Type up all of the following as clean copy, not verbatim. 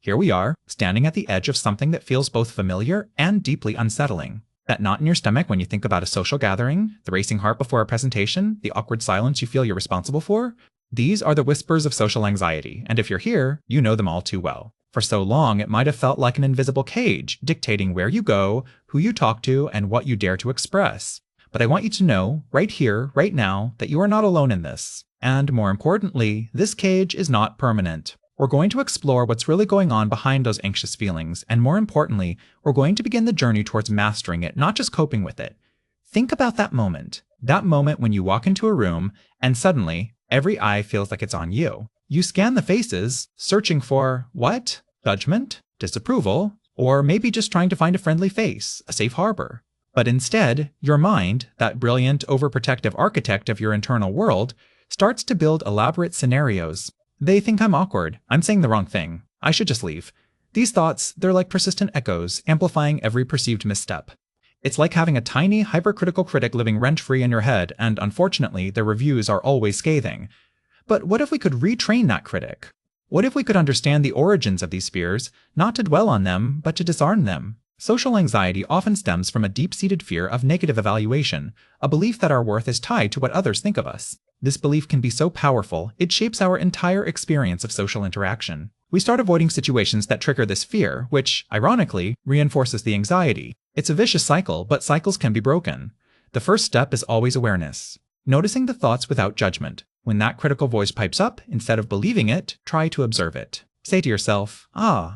Here we are, standing at the edge of something that feels both familiar and deeply unsettling. That knot in your stomach when you think about a social gathering, the racing heart before a presentation, the awkward silence you feel you're responsible for? These are the whispers of social anxiety, and if you're here, you know them all too well. For so long, it might have felt like an invisible cage, dictating where you go, who you talk to, and what you dare to express. But I want you to know, right here, right now, that you are not alone in this. And more importantly, this cage is not permanent. We're going to explore what's really going on behind those anxious feelings, and more importantly, we're going to begin the journey towards mastering it, not just coping with it. Think about that moment when you walk into a room, and suddenly, every eye feels like it's on you. You scan the faces, searching for, what? Judgment? Disapproval? Or maybe just trying to find a friendly face, a safe harbor. But instead, your mind, that brilliant, overprotective architect of your internal world, starts to build elaborate scenarios. They think I'm awkward. I'm saying the wrong thing. I should just leave. These thoughts, they're like persistent echoes, amplifying every perceived misstep. It's like having a tiny, hypercritical critic living rent-free in your head, and unfortunately, their reviews are always scathing. But what if we could retrain that critic? What if we could understand the origins of these fears, not to dwell on them, but to disarm them? Social anxiety often stems from a deep-seated fear of negative evaluation, a belief that our worth is tied to what others think of us. This belief can be so powerful, it shapes our entire experience of social interaction. We start avoiding situations that trigger this fear, which, ironically, reinforces the anxiety. It's a vicious cycle, but cycles can be broken. The first step is always awareness. Noticing the thoughts without judgment. When that critical voice pipes up, instead of believing it, try to observe it. Say to yourself,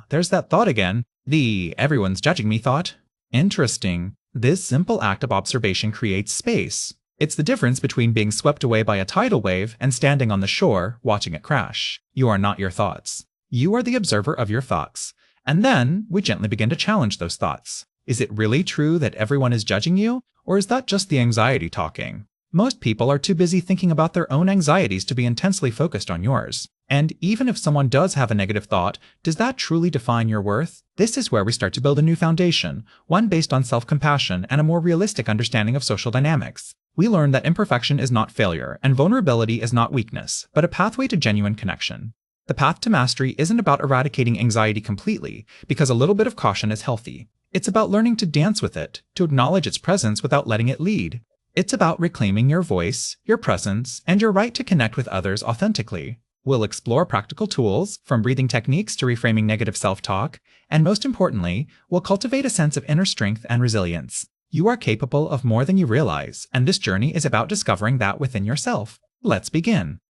there's that thought again. The everyone's judging me thought. Interesting. This simple act of observation creates space. It's the difference between being swept away by a tidal wave and standing on the shore, watching it crash. You are not your thoughts. You are the observer of your thoughts. And then, we gently begin to challenge those thoughts. Is it really true that everyone is judging you? Or is that just the anxiety talking? Most people are too busy thinking about their own anxieties to be intensely focused on yours. And even if someone does have a negative thought, does that truly define your worth? This is where we start to build a new foundation, one based on self-compassion and a more realistic understanding of social dynamics. We learn that imperfection is not failure, and vulnerability is not weakness, but a pathway to genuine connection. The path to mastery isn't about eradicating anxiety completely, because a little bit of caution is healthy. It's about learning to dance with it, to acknowledge its presence without letting it lead. It's about reclaiming your voice, your presence, and your right to connect with others authentically. We'll explore practical tools, from breathing techniques to reframing negative self-talk, and most importantly, we'll cultivate a sense of inner strength and resilience. You are capable of more than you realize, and this journey is about discovering that within yourself. Let's begin.